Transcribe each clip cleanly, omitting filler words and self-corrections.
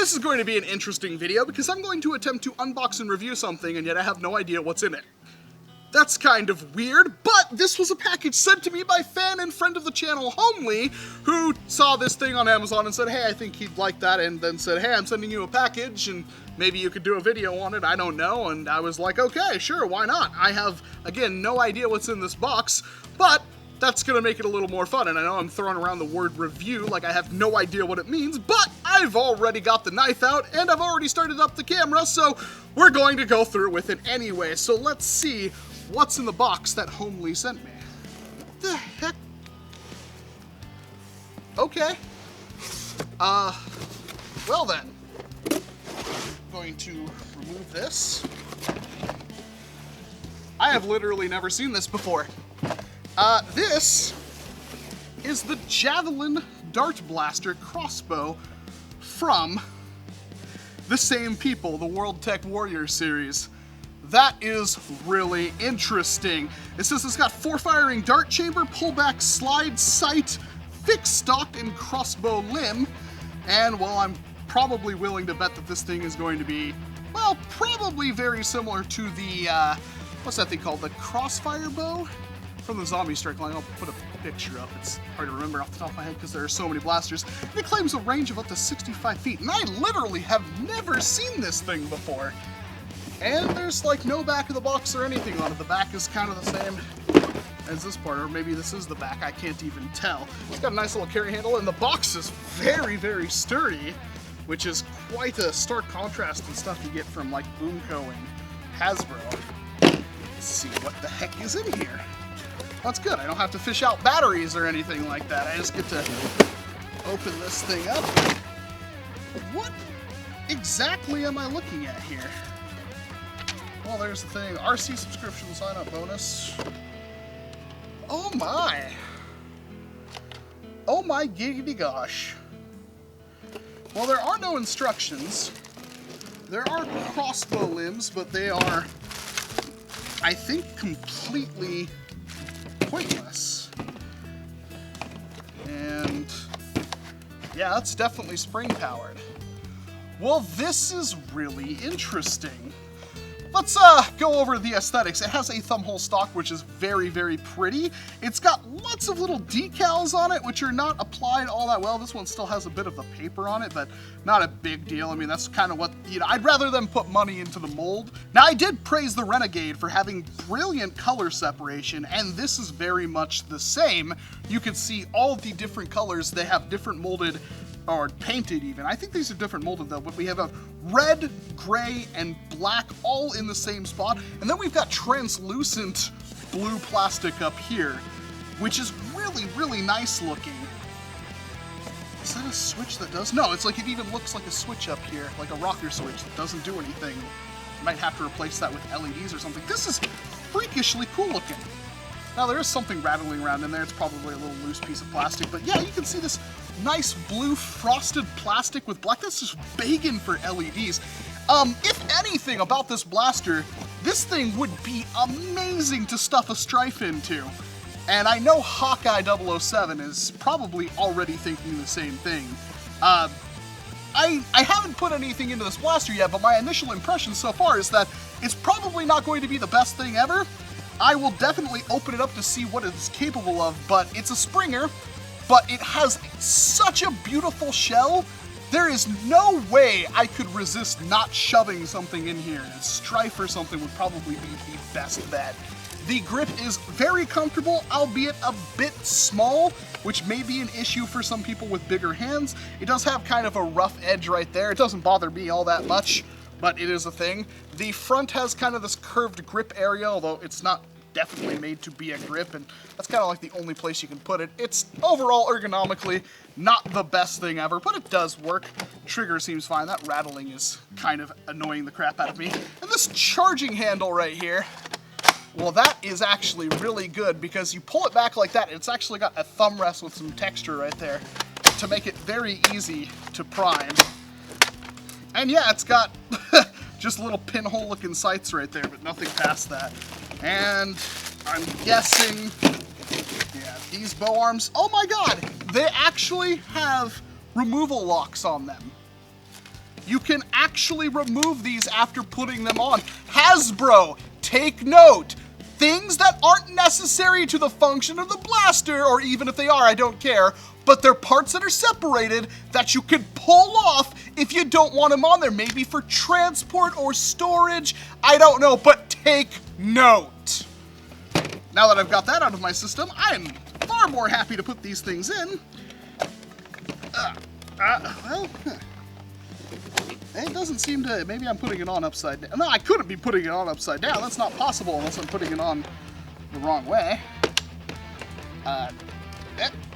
This is going to be an interesting video because I'm going to attempt to unbox and review something and yet I have no idea what's in it. That's kind of weird, but this was a package sent to me by fan and friend of the channel, Homely, who saw this thing on Amazon and said, hey, I think he'd like that, and then said, hey, I'm sending you a package and maybe you could do a video on it, I don't know, and I was like, okay, sure, why not? I have, again, no idea what's in this box, but that's gonna make it a little more fun, and I know I'm throwing around the word review like I have no idea what it means, but I've already got the knife out, and I've already started up the camera, so we're going to go through with it anyway. So let's see what's in the box that Homely sent me. What the heck? Okay. Well then. I'm going to remove this. I have literally never seen this before. This is the Javelin Dart Blaster Crossbow from the same people, the World Tech Warrior series. That is really interesting. It says it's got 4-firing dart chamber, pullback slide sight, fixed stock, and crossbow limb. And well, I'm probably willing to bet that this thing is going to be, well, probably very similar to the, what's that thing called? The crossfire bow? From the Zombie Strike line. I'll put a picture up. It's hard to remember off the top of my head because there are so many blasters. And it claims a range of up to 65 feet. And I literally have never seen this thing before. And there's like no back of the box or anything on it. The back is kind of the same as this part, or maybe this is the back. I can't even tell. It's got a nice little carry handle, and the box is very, very sturdy, which is quite a stark contrast to stuff you get from like Boomco and Hasbro. Let's see what the heck is in here. That's good. I don't have to fish out batteries or anything like that. I just get to open this thing up. What exactly am I looking at here? Well, there's the thing. RC subscription sign-up bonus. Oh my. Oh my giggity gosh. Well, there are no instructions. There are crossbow limbs, but they are, I think, completely pointless. And yeah, it's definitely spring powered. Well, this is really interesting. Let's go over the aesthetics. It has a thumbhole stock, which is very, very pretty. It's got lots of little decals on it, which are not applied all that well. This one still has a bit of the paper on it, but not a big deal. I mean, that's kind of what, you know, I'd rather them put money into the mold. Now, I did praise the Renegade for having brilliant color separation, and this is very much the same. You can see all the different colors. They have different molded, or painted even. I think these are different molded though, but we have a red, gray, and black all in the same spot. And then we've got translucent blue plastic up here, which is really, really nice looking. Is that a switch that does? No, it's like it even looks like a switch up here, like a rocker switch that doesn't do anything. You might have to replace that with LEDs or something. This is freakishly cool looking. Now there is something rattling around in there. It's probably a little loose piece of plastic, but yeah, you can see this nice blue frosted plastic with black. That's just begging for LEDs. If anything about this blaster, this thing would be amazing to stuff a Strife into. And I know Hawkeye 007 is probably already thinking the same thing. I haven't put anything into this blaster yet, but my initial impression so far is that it's probably not going to be the best thing ever. I will definitely open it up to see what it's capable of, but it's a Springer, but it has such a beautiful shell. There is no way I could resist not shoving something in here, and Strife or something would probably be the best bet. The grip is very comfortable, albeit a bit small, which may be an issue for some people with bigger hands. It does have kind of a rough edge right there. It doesn't bother me all that much, but it is a thing. The front has kind of this curved grip area, although it's not definitely made to be a grip, and that's kind of like the only place you can put it. It's overall ergonomically not the best thing ever, but it does work. Trigger seems fine. That rattling is kind of annoying the crap out of me. And this charging handle right here, well, that is actually really good because you pull it back like that, and it's actually got a thumb rest with some texture right there to make it very easy to prime. And yeah, it's got just little pinhole looking sights right there, but nothing past that. And I'm guessing, yeah, these bow arms, oh my god, they actually have removal locks on them. You can actually remove these after putting them on. Hasbro, take note. Things that aren't necessary to the function of the blaster, or even if they are, I don't care, but they're parts that are separated that you could pull off if you don't want them on there, maybe for transport or storage, I don't know, but take note. Now that I've got that out of my system, I'm far more happy to put these things in. Well, it doesn't seem to, maybe I'm putting it on upside down. No, I couldn't be putting it on upside down. That's not possible unless I'm putting it on the wrong way.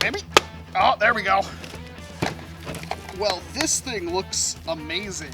Maybe. Oh, there we go. Well, this thing looks amazing.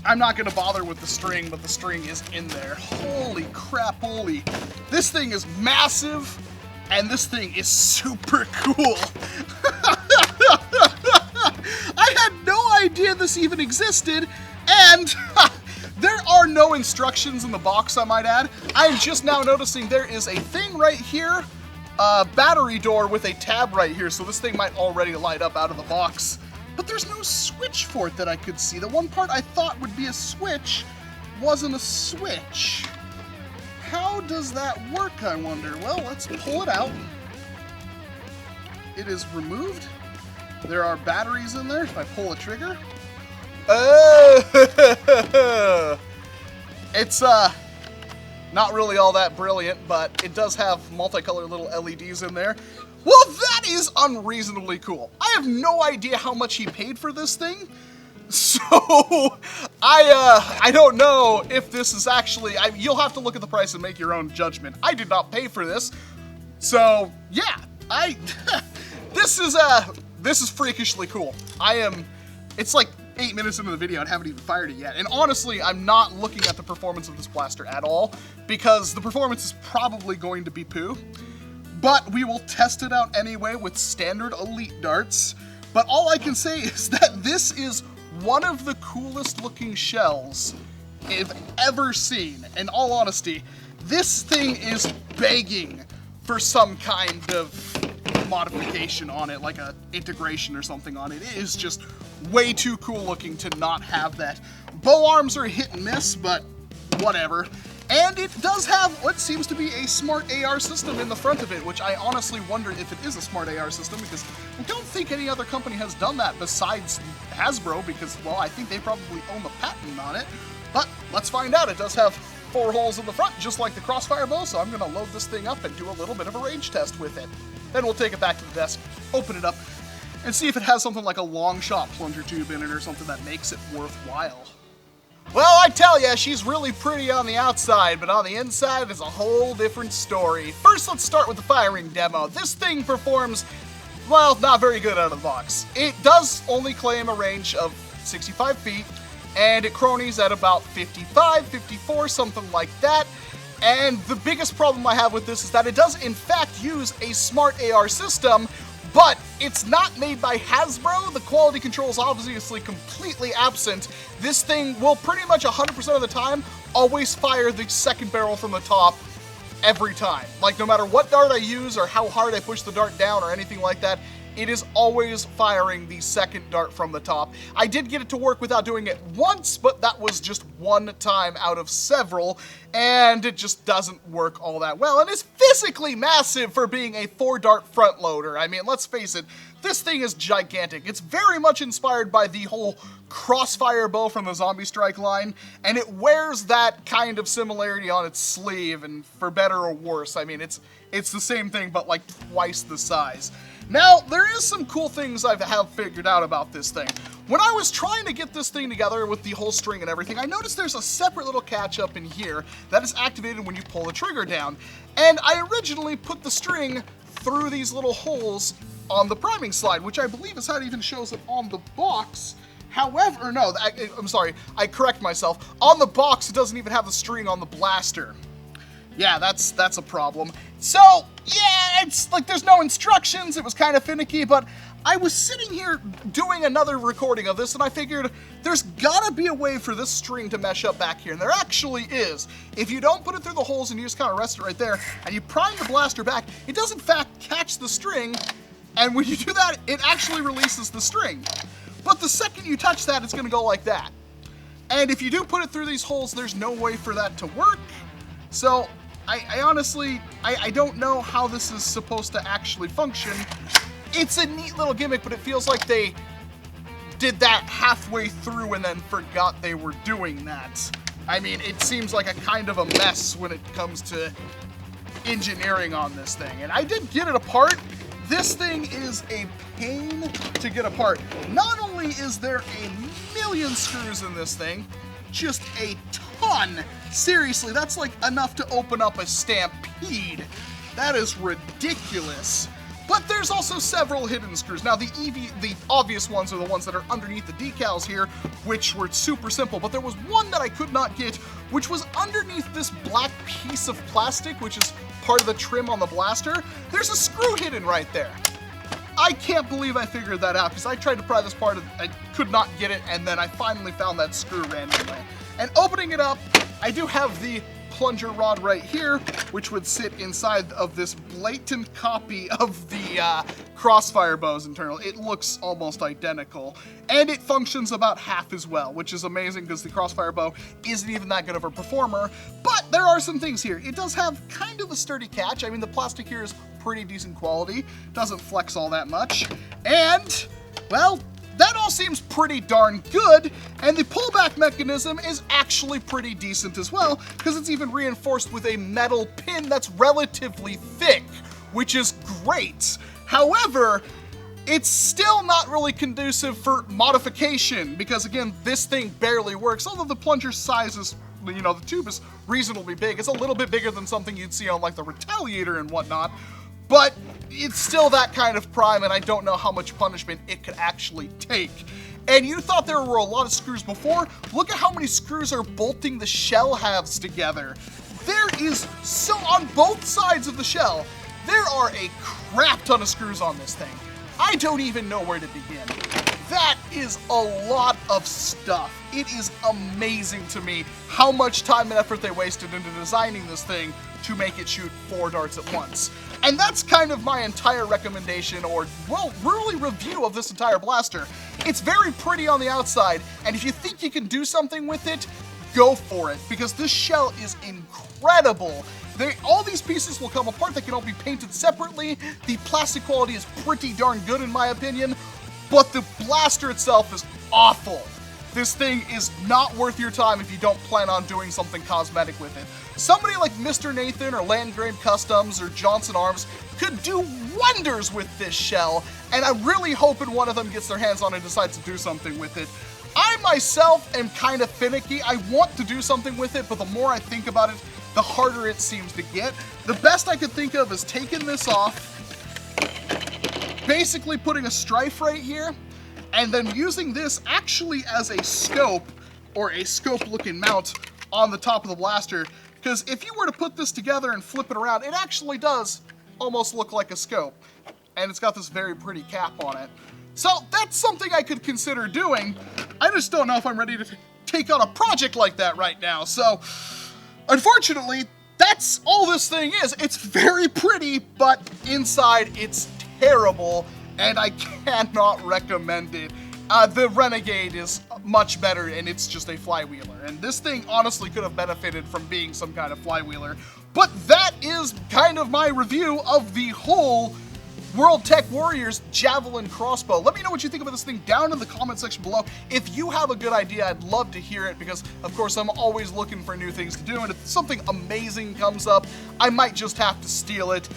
I'm not gonna bother with the string, but the string is in there. Holy crap, holy. This thing is massive, and this thing is super cool. I had no idea this even existed, and there are no instructions in the box, I might add. I'm just now noticing there is a thing right here, a battery door with a tab right here, so this thing might already light up out of the box. But there's no switch for it that I could see. The one part I thought would be a switch wasn't a switch. How does that work, I wonder? Well, let's pull it out. It is removed. There are batteries in there if I pull a trigger. Oh! It's not really all that brilliant, but it does have multicolored little LEDs in there. Well, that is unreasonably cool. I have no idea how much he paid for this thing. So, I don't know if this is actually, you'll have to look at the price and make your own judgment. I did not pay for this. So, yeah, this is freakishly cool. It's like 8 minutes into the video and haven't even fired it yet. And honestly, I'm not looking at the performance of this blaster at all, because the performance is probably going to be poo. But we will test it out anyway with standard elite darts. But all I can say is that this is one of the coolest looking shells I've ever seen. In all honesty, this thing is begging for some kind of modification on it, like a integration or something on it. It is just way too cool looking to not have that. Bow arms are hit and miss, but whatever. And it does have what seems to be a smart AR system in the front of it, which I honestly wonder if it is a smart AR system, because I don't think any other company has done that besides Hasbro, because, well, I think they probably own the patent on it. But let's find out. It does have 4 holes in the front, just like the Crossfire bow, so I'm going to load this thing up and do a little bit of a range test with it. Then we'll take it back to the desk, open it up, and see if it has something like a long shot plunger tube in it or something that makes it worthwhile. Well, I tell ya, she's really pretty on the outside, but on the inside is a whole different story. First, let's start with the firing demo. This thing performs, well, not very good out of the box. It does only claim a range of 65 feet, and it cronies at about 55, 54, something like that. And the biggest problem I have with this is that it does in fact use a smart AR system, but it's not made by Hasbro. The quality control is obviously completely absent. This thing will pretty much 100% of the time always fire the second barrel from the top every time. Like, no matter what dart I use or how hard I push the dart down or anything like that, it is always firing the second dart from the top. I did get it to work without doing it once, but that was just one time out of several, and it just doesn't work all that well, and it's physically massive for being a 4-dart front loader. I mean, let's face it, this thing is gigantic. It's very much inspired by the whole Crossfire bow from the Zombie Strike line, and it wears that kind of similarity on its sleeve, and for better or worse, I mean, it's the same thing, but like twice the size. Now, there is some cool things I have figured out about this thing. When I was trying to get this thing together with the whole string and everything, I noticed there's a separate little catch up in here that is activated when you pull the trigger down. And I originally put the string through these little holes on the priming slide, which I believe is how it even shows it on the box. However, no, I'm sorry, I correct myself. On the box, it doesn't even have the string on the blaster. Yeah, that's a problem. So, yeah, it's like there's no instructions. It was kind of finicky, but I was sitting here doing another recording of this, and I figured there's gotta be a way for this string to mesh up back here, and there actually is. If you don't put it through the holes and you just kind of rest it right there, and you prime the blaster back, it does in fact catch the string, and when you do that, it actually releases the string. but the second you touch that, it's gonna go like that. And if you do put it through these holes, there's no way for that to work. So I honestly, I don't know how this is supposed to actually function. It's a neat little gimmick, but it feels like they did that halfway through and then forgot they were doing that. I mean, it seems like a kind of a mess when it comes to engineering on this thing. And I did get it apart. This thing is a pain to get apart. Not only is there a million screws in this thing, just a ton. Seriously, that's like enough to open up a Stampede. That is ridiculous. But there's also several hidden screws. Now, the obvious ones are the ones that are underneath the decals here, which were super simple. But there was one that I could not get, which was underneath this black piece of plastic, which is part of the trim on the blaster. There's a screw hidden right there. I can't believe I figured that out, because I tried to pry this part, I could not get it, and then I finally found that screw randomly. And opening it up, I do have the plunger rod right here, which would sit inside of this blatant copy of the Crossfire bow's internal. It looks almost identical, and it functions about half as well, which is amazing because the Crossfire bow isn't even that good of a performer. But there are some things here. It does have kind of a sturdy catch. I mean, the plastic here is pretty decent quality, doesn't flex all that much, and, well, that all seems pretty darn good, and the pullback mechanism is actually pretty decent as well, because it's even reinforced with a metal pin that's relatively thick, which is great. However, it's still not really conducive for modification, because again, this thing barely works, although the plunger size is, you know, the tube is reasonably big. It's a little bit bigger than something you'd see on like the Retaliator and whatnot, but it's still that kind of prime, and I don't know how much punishment it could actually take. And you thought there were a lot of screws before? Look at how many screws are bolting the shell halves together. There is, so on both sides of the shell, there are a crap ton of screws on this thing. I don't even know where to begin. That is a lot of stuff. It is amazing to me how much time and effort they wasted into designing this thing to make it shoot 4 darts at once. And that's kind of my entire recommendation, or, well, really review of this entire blaster. It's very pretty on the outside, and if you think you can do something with it, go for it, because this shell is incredible. All these pieces will come apart, they can all be painted separately, the plastic quality is pretty darn good in my opinion, but the blaster itself is awful. This thing is not worth your time if you don't plan on doing something cosmetic with it. Somebody like Mr. Nathan or Landgrave Customs or Johnson Arms could do wonders with this shell, and I'm really hoping one of them gets their hands on it and decides to do something with it. I myself am kind of finicky. I want to do something with it, but the more I think about it, the harder it seems to get. The best I could think of is taking this off, basically putting a strife right here, and then using this actually as a scope, or a scope-looking mount on the top of the blaster, because if you were to put this together and flip it around, it actually does almost look like a scope, and it's got this very pretty cap on it. So that's something I could consider doing. I just don't know if I'm ready to take on a project like that right now, so unfortunately, that's all this thing is. It's very pretty, but inside it's terrible, and I cannot recommend it. The Renegade is much better, and it's just a flywheeler. And this thing honestly could have benefited from being some kind of flywheeler. But that is kind of my review of the whole World Tech Warriors Javelin Crossbow. Let me know what you think about this thing down in the comment section below. If you have a good idea, I'd love to hear it, because of course I'm always looking for new things to do, and if something amazing comes up, I might just have to steal it.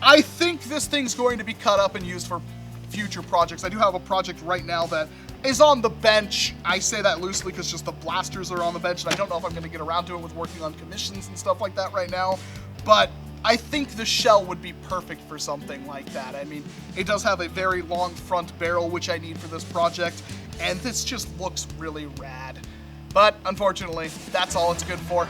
I think this thing's going to be cut up and used for future projects. I do have a project right now that is on the bench. I say that loosely because just the blasters are on the bench, and I don't know if I'm going to get around to it with working on commissions and stuff like that right now, but I think the shell would be perfect for something like that. I mean, it does have a very long front barrel, which I need for this project, and this just looks really rad. But unfortunately, that's all it's good for.